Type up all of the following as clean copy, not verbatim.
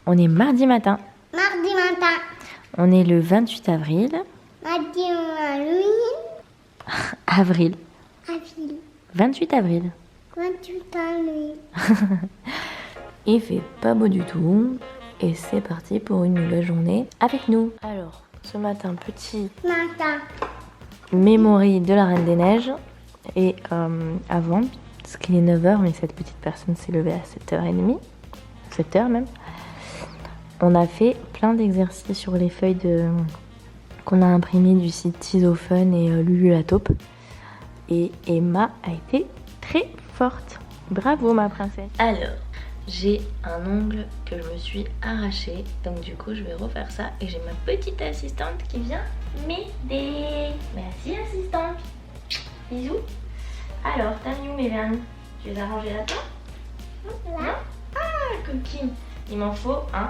On est mardi matin. Mardi matin. On est le 28 avril. Mardi Avril. avril. 28 avril. 28 avril. Il fait pas beau du tout. Et c'est parti pour une nouvelle journée avec nous. Alors, ce matin, petit Matin. memory de la Reine des Neiges. Et avant, parce qu'il est 9h, mais cette petite personne s'est levée à 7h30. 7h même. On a fait plein d'exercices sur les feuilles qu'on a imprimées du site Tisofun et Lulu la taupe. Et Emma a été très forte. Bravo ma princesse. Alors, j'ai un ongle que je me suis arraché. Donc du coup, je vais refaire ça. Et j'ai ma petite assistante qui vient m'aider. Merci assistante. Bisous. Alors, t'as mis où mes vernis? Tu les as rangés là-dedans? Là. Ah, coquine. Il m'en faut un.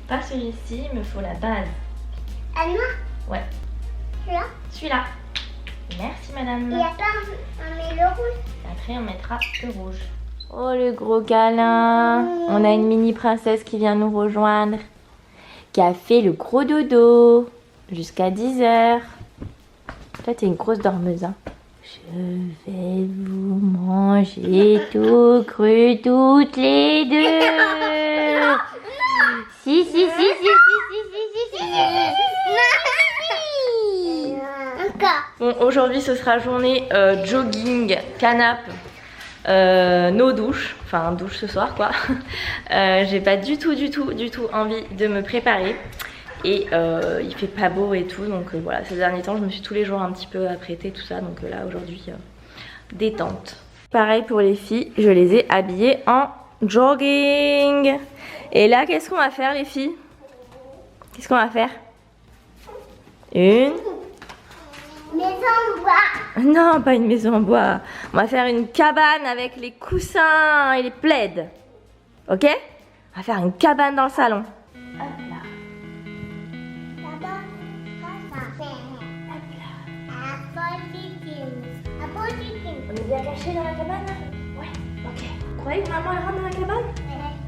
Pas celui-ci, il me faut la base. Anna. Ouais, Là. celui-là. Merci madame. Et attends, on met le rouge. Après, on mettra le rouge. Oh, le gros câlin. On a une mini princesse qui vient nous rejoindre. Qui a fait le gros dodo. Jusqu'à 10h. Toi, t'es une grosse dormeuse, hein. Je vais vous manger tout cru toutes les deux. Si. Encore. Bon, aujourd'hui, ce sera journée jogging, canap, no douche. Enfin, douche ce soir, quoi. J'ai pas du tout envie de me préparer. Et il fait pas beau et tout, donc voilà, ces derniers temps je me suis tous les jours un petit peu apprêtée, tout ça, donc là aujourd'hui détente. Pareil pour les filles, je les ai habillées en jogging. Et là, qu'est-ce qu'on va faire les filles? Qu'est-ce qu'on va faire? Une Maison en bois. Non, pas une maison en bois. On va faire une cabane avec les coussins et les plaids. Ok? On va faire une cabane dans le salon. Hop là. Là-bas, ça. On est bien cachés dans la cabane là? Ouais, ok. Vous croyez que maman elle rentre dans la cabane?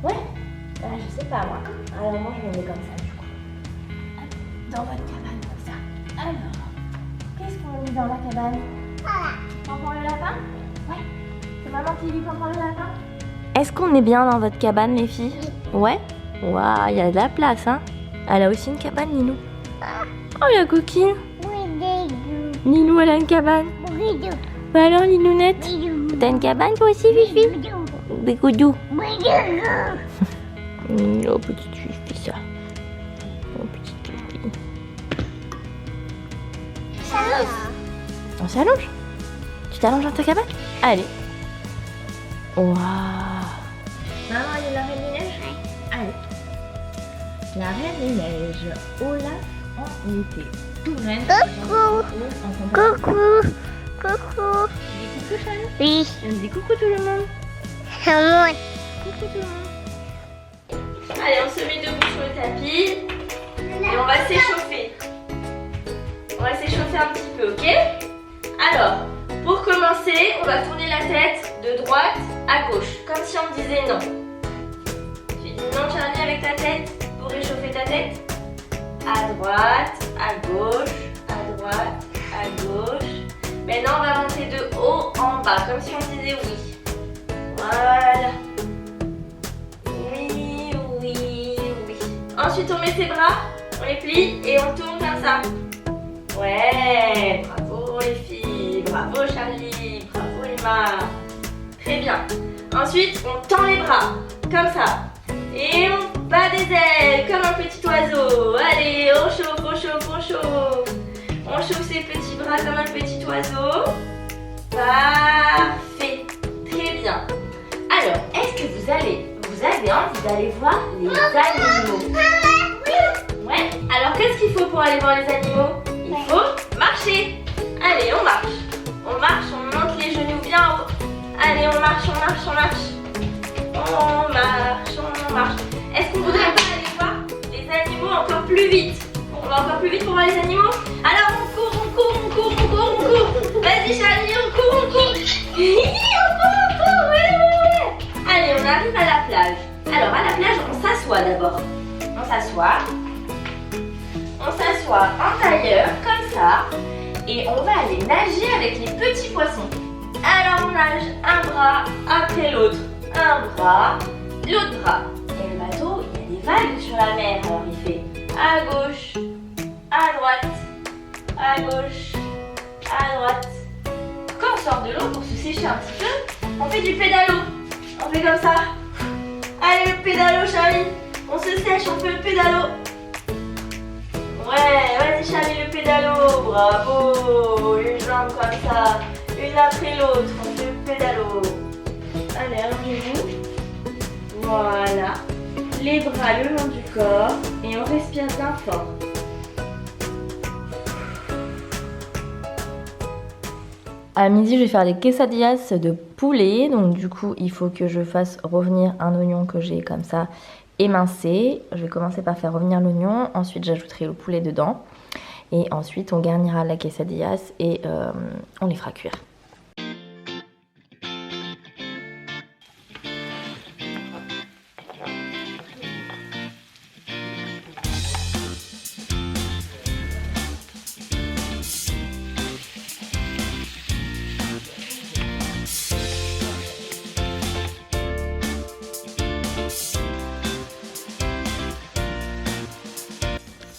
Ouais? Je sais pas moi. Alors moi je me mets comme ça du coup. Hop, dans votre cabane comme ça. Alors, qu'est-ce qu'on met dans la cabane? Voilà. Fanfan le lapin? Ouais. C'est maman qui dit Fanfan le lapin? Est-ce qu'on est bien dans votre cabane les filles? Ouais? Waouh, il y a de la place hein. Elle a aussi une cabane Nilou. Oh la coquine. Nilou elle a une cabane. Bah alors Lilounette, t'as une cabane toi aussi Fifi? Bégoudou. Oh petite Fifi ça. Oh petite Fifi. On s'allonge? Tu t'allonges dans ta cabane? Allez. Waouh. Maman, il y a la Reine des Neiges? Allez. La Reine des Neiges. Olaf en été. Tout reine. Coucou. Coucou. Dis coucou Charlie. Oui. On dit coucou tout le monde. Moi. Coucou tout le monde. Allez, on se met debout sur le tapis. Et on va s'échauffer. On va s'échauffer un petit peu, ok? Alors, pour commencer, on va tourner la tête de droite à gauche, comme si on disait non. Tu dis non Charlie avec ta tête pour réchauffer ta tête. À droite, à gauche, à droite, à gauche. Maintenant, on va monter de haut en bas, comme si on disait oui. Voilà. Oui. Ensuite, on met ses bras, on les plie et on tourne comme ça. Ouais, bravo les filles, bravo Charlie, bravo Emma. Très bien. Ensuite, on tend les bras, comme ça. Et on bat des ailes, comme un petit oiseau. Allez, on chauffe, on chauffe, on chauffe. On chauffe ses petits bras comme un petit oiseau. Parfait. Très bien. Alors, est-ce que vous avez envie d'aller voir les animaux? Ouais. Alors, qu'est-ce qu'il faut pour aller voir les animaux? Il faut marcher. Allez, on marche. On marche, on monte les genoux bien haut. Allez, on marche, on marche, on marche. On marche, on marche. Est-ce qu'on voudrait pas aller voir les animaux encore plus vite? On va encore plus vite pour voir les animaux? Alors, on court. Vas-y, Charlie, on court. On court, ouais. Allez, on arrive à la plage. Alors, à la plage, on s'assoit s'assoit d'abord. On s'assoit. On s'assoit en tailleur, comme ça. Et on va aller nager avec les petits poissons. Alors on nage un bras après l'autre. Un bras, l'autre bras. Et le bateau, il y a des vagues sur la mer. Alors il fait à gauche, à droite, à gauche, à droite. Quand on sort de l'eau pour se sécher un petit peu, on fait du pédalo. On fait comme ça. Allez, le pédalo, Charlie. On se sèche, on fait le pédalo. Ouais, vas-y Charlie, le pédalo. Bravo. Les jambes comme ça, une après l'autre. On fait le pédalo. Allez, allongez-vous. Voilà. Les bras le long du corps. Et on respire bien fort. À midi, je vais faire des quesadillas de poulet. Donc du coup, il faut que je fasse revenir un oignon que j'ai comme ça émincé. Je vais commencer par faire revenir l'oignon. Ensuite, j'ajouterai le poulet dedans. Et ensuite, on garnira la quesadillas et on les fera cuire.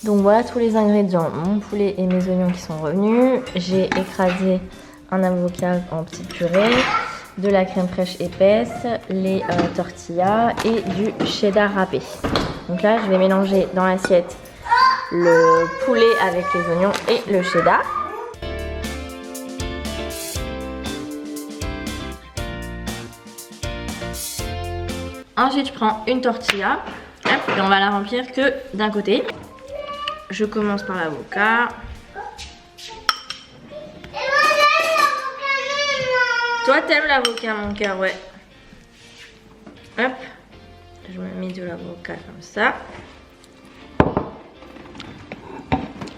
Donc voilà tous les ingrédients, mon poulet et mes oignons qui sont revenus. J'ai écrasé un avocat en petite purée, de la crème fraîche épaisse, les tortillas et du cheddar râpé. Donc là je vais mélanger dans l'assiette le poulet avec les oignons et le cheddar. Ensuite je prends une tortilla, hop, et on va la remplir que d'un côté. Je commence par l'avocat. Toi, t'aimes l'avocat, mon cœur, ouais. Hop. Je me mets de l'avocat comme ça.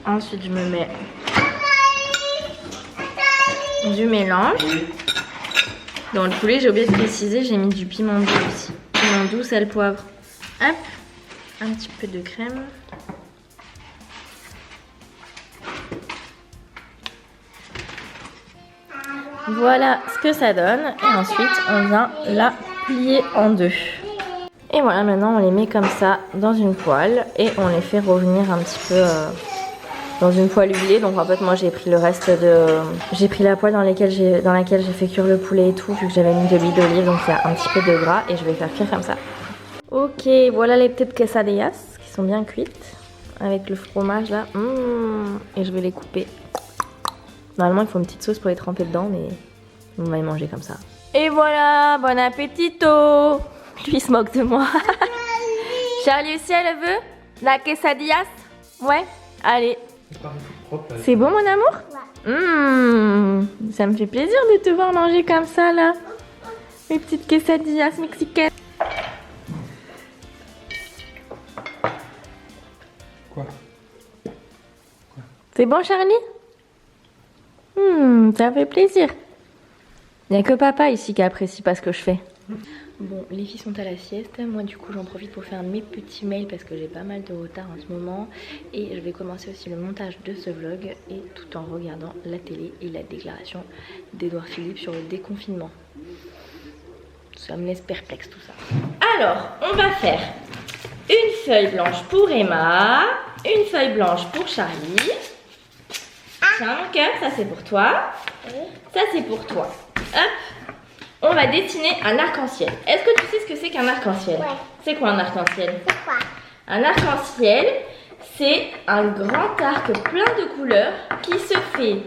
Ensuite, je me mets du mélange. Dans le poulet, j'ai oublié de préciser, j'ai mis du piment doux aussi. Piment doux, sel, poivre. Hop. Un petit peu de crème. Voilà ce que ça donne et ensuite on vient la plier en deux. Et voilà, maintenant on les met comme ça dans une poêle et on les fait revenir un petit peu dans une poêle huilée. Donc en fait moi j'ai pris le reste de... J'ai pris la poêle dans laquelle j'ai fait cuire le poulet et tout, vu que j'avais mis de l'huile d'olive, donc il y a un petit peu de gras et je vais faire cuire comme ça. Ok, voilà les petites quesadillas qui sont bien cuites avec le fromage là. Et je vais les couper. Normalement, il faut une petite sauce pour les tremper dedans, mais on va les manger comme ça. Et voilà, bon appétito. Lui, il se moque de moi. Charlie aussi, elle veut la quesadillas? Ouais, allez. C'est bon, mon amour? Ouais. Ça me fait plaisir de te voir manger comme ça, là. Mes petites quesadillas mexicaines. Quoi? C'est bon, Charlie? Ça fait plaisir. Il n'y a que papa ici qui apprécie pas ce que je fais. Bon, les filles sont à la sieste. Moi, du coup, j'en profite pour faire mes petits mails parce que j'ai pas mal de retard en ce moment. Et je vais commencer aussi le montage de ce vlog et tout en regardant la télé et la déclaration d'Édouard Philippe sur le déconfinement. Ça me laisse perplexe tout ça. Alors, on va faire une feuille blanche pour Emma, une feuille blanche pour Charlie. Tiens mon cœur, ça c'est pour toi. Ça c'est pour toi. Hop. On va dessiner un arc-en-ciel. Est-ce que tu sais ce que c'est qu'un arc-en-ciel? Ouais. C'est quoi un arc-en-ciel? C'est quoi? Un arc-en-ciel, c'est un grand arc plein de couleurs qui se fait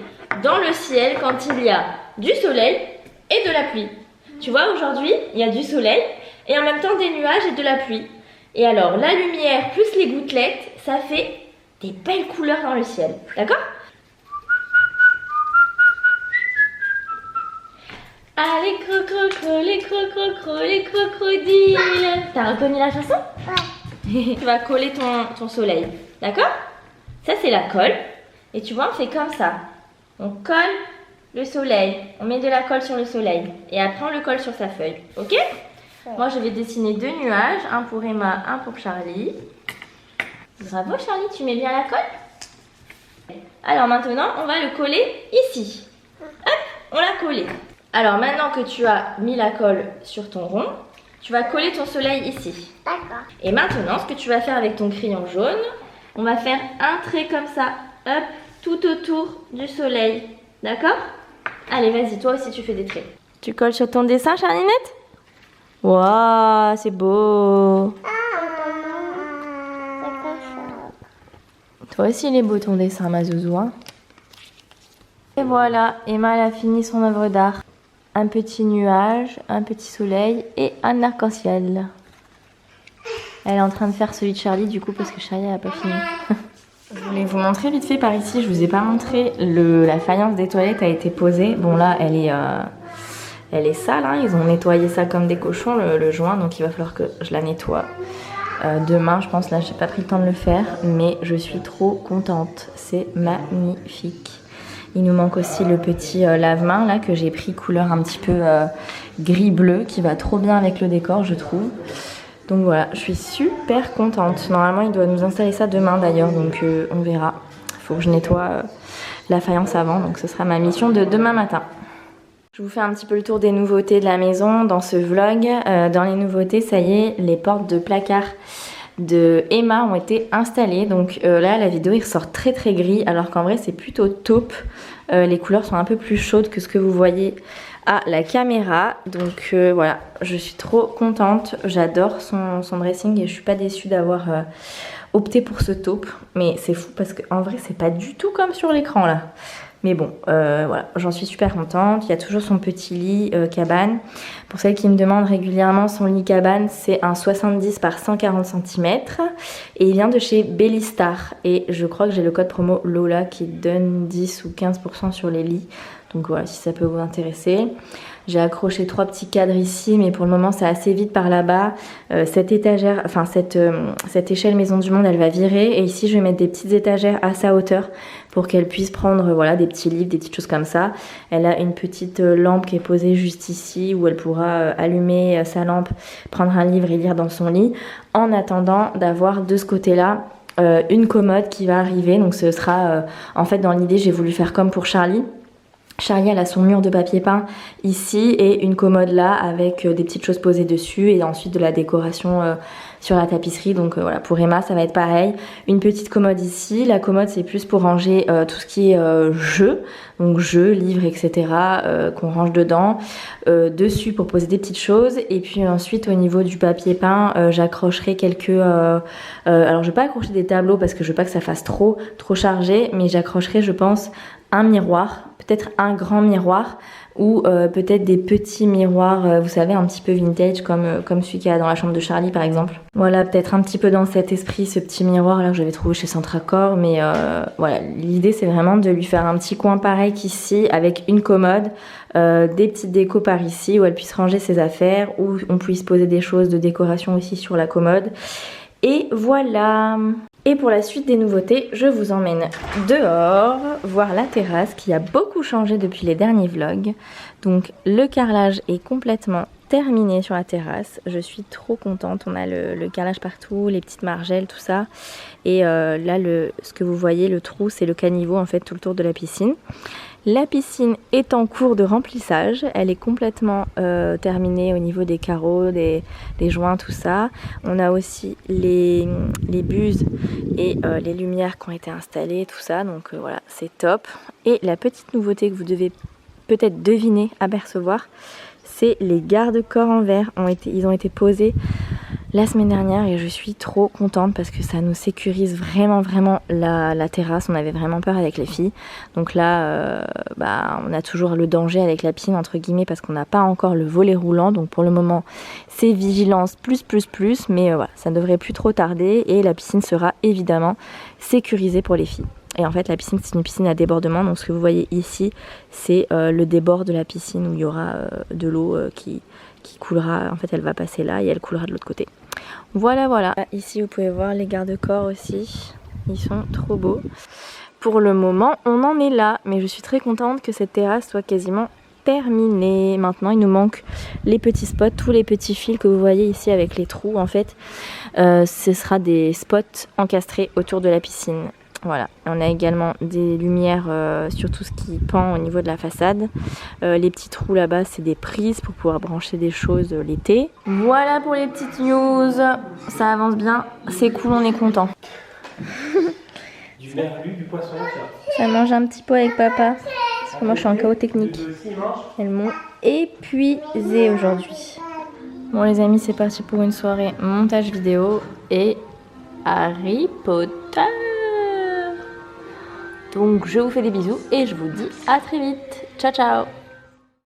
dans le ciel quand il y a du soleil et de la pluie. Tu vois, aujourd'hui, il y a du soleil et en même temps des nuages et de la pluie. Et alors, la lumière plus les gouttelettes, ça fait des belles couleurs dans le ciel. D'accord? Ah, les crococros, les crococros, les crocodiles. T'as reconnu la chanson? Ouais. Tu vas coller ton soleil. D'accord? Ça, c'est la colle. Et tu vois, on fait comme ça. On colle le soleil. On met de la colle sur le soleil. Et après, on le colle sur sa feuille. Ok? Moi, je vais dessiner 2 nuages, un pour Emma, un pour Charlie. Bravo Charlie, tu mets bien la colle. Alors maintenant, on va le coller ici. Hop, on l'a collé. Alors maintenant que tu as mis la colle sur ton rond, tu vas coller ton soleil ici. D'accord. Et maintenant, ce que tu vas faire avec ton crayon jaune, on va faire un trait comme ça, hop, tout autour du soleil. D'accord? Allez, vas-y, toi aussi tu fais des traits. Tu colles sur ton dessin, Charlinette? Waouh, c'est beau. Toi aussi, il est beau ton dessin, ma zouzou. Hein. Et voilà, Emma elle a fini son œuvre d'art. Un petit nuage, un petit soleil et un arc-en-ciel. Elle est en train de faire celui de Charlie du coup parce que Charlie n'a pas fini. Je voulais vous montrer vite fait par ici, je vous ai pas montré, la faïence des toilettes a été posée. Bon là, elle est sale, hein. Ils ont nettoyé ça comme des cochons le joint, donc il va falloir que je la nettoie. Demain, je pense, là, j'ai pas pris le temps de le faire, mais je suis trop contente. C'est magnifique. Il nous manque aussi le petit lave-main là que j'ai pris couleur un petit peu gris-bleu qui va trop bien avec le décor, je trouve. Donc voilà, je suis super contente. Normalement, il doit nous installer ça demain d'ailleurs, donc on verra. Il faut que je nettoie la faïence avant, donc ce sera ma mission de demain matin. Je vous fais un petit peu le tour des nouveautés de la maison dans ce vlog. Dans les nouveautés, ça y est, les portes de placard de Emma ont été installées. Donc là, la vidéo, il ressort très très gris, alors qu'en vrai, c'est plutôt taupe. Les couleurs sont un peu plus chaudes que ce que vous voyez à la caméra. Donc voilà, je suis trop contente. J'adore son dressing et je suis pas déçue d'avoir opté pour ce taupe. Mais c'est fou parce qu'en vrai, c'est pas du tout comme sur l'écran là. Mais bon, voilà, j'en suis super contente. Il y a toujours son petit lit cabane. Pour celles qui me demandent régulièrement, son lit cabane, c'est un 70 par 140 cm. Et il vient de chez Bellistar. Et je crois que j'ai le code promo Lola qui donne 10 ou 15% sur les lits. Donc voilà, si ça peut vous intéresser. J'ai accroché 3 petits cadres ici, mais pour le moment c'est assez vide par là-bas. Cette étagère, enfin cette échelle Maison du Monde, elle va virer. Et ici je vais mettre des petites étagères à sa hauteur pour qu'elle puisse prendre voilà, des petits livres, des petites choses comme ça. Elle a une petite lampe qui est posée juste ici où elle pourra allumer sa lampe, prendre un livre et lire dans son lit. En attendant d'avoir de ce côté-là une commode qui va arriver. Donc ce sera, en fait dans l'idée j'ai voulu faire comme pour Charlie. Charlie, elle a son mur de papier peint ici et une commode là avec des petites choses posées dessus et ensuite de la décoration sur la tapisserie. Donc voilà, pour Emma, ça va être pareil. Une petite commode ici. La commode, c'est plus pour ranger tout ce qui est jeux. Donc jeux, livres, etc. Qu'on range dedans. Dessus pour poser des petites choses. Et puis ensuite, au niveau du papier peint, j'accrocherai quelques... alors, je vais pas accrocher des tableaux parce que je veux pas que ça fasse trop chargé. Mais j'accrocherai, je pense, un miroir. Peut-être un grand miroir ou peut-être des petits miroirs, vous savez, un petit peu vintage comme celui qu'il y a dans la chambre de Charlie par exemple. Voilà, peut-être un petit peu dans cet esprit, ce petit miroir là que j'avais trouvé chez Centracor. Mais voilà, l'idée c'est vraiment de lui faire un petit coin pareil qu'ici avec une commode, des petites décos par ici où elle puisse ranger ses affaires, où on puisse poser des choses de décoration aussi sur la commode. Et voilà. Et pour la suite des nouveautés, je vous emmène dehors, voir la terrasse qui a beaucoup changé depuis les derniers vlogs. Donc le carrelage est complètement terminé sur la terrasse. Je suis trop contente, on a le carrelage partout, les petites margelles, tout ça. Et là, ce que vous voyez, le trou, c'est le caniveau en fait tout le tour de la piscine. La piscine est en cours de remplissage, elle est complètement terminée au niveau des carreaux, des joints, tout ça. On a aussi les buses et les lumières qui ont été installées, tout ça, donc voilà, c'est top. Et la petite nouveauté que vous devez peut-être deviner, apercevoir, c'est les garde-corps en verre. Ils ont été posés la semaine dernière et je suis trop contente parce que ça nous sécurise vraiment la terrasse. On avait vraiment peur avec les filles. Donc là, on a toujours le danger avec la piscine entre guillemets parce qu'on n'a pas encore le volet roulant. Donc pour le moment, c'est vigilance plus. Mais voilà, ça ne devrait plus trop tarder et la piscine sera évidemment sécurisée pour les filles. Et en fait la piscine c'est une piscine à débordement, donc ce que vous voyez ici c'est le débord de la piscine où il y aura de l'eau qui coulera, en fait elle va passer là et elle coulera de l'autre côté. Voilà. Ici vous pouvez voir les garde-corps aussi, ils sont trop beaux. Pour le moment on en est là, mais je suis très contente que cette terrasse soit quasiment terminé. Maintenant il nous manque les petits spots, tous les petits fils que vous voyez ici avec les trous en fait. Ce sera des spots encastrés autour de la piscine. Voilà, on a également des lumières sur tout ce qui pend au niveau de la façade. Les petits trous là-bas, c'est des prises pour pouvoir brancher des choses l'été. Voilà pour les petites news. Ça avance bien, c'est cool, on est content. Du merlu, du poisson, Ça mange un petit peu avec papa. Parce que moi je suis en chaos technique. Elles m'ont épuisée aujourd'hui. Bon les amis, c'est parti pour une soirée montage vidéo et Harry Potter. Donc je vous fais des bisous et je vous dis à très vite. Ciao ciao.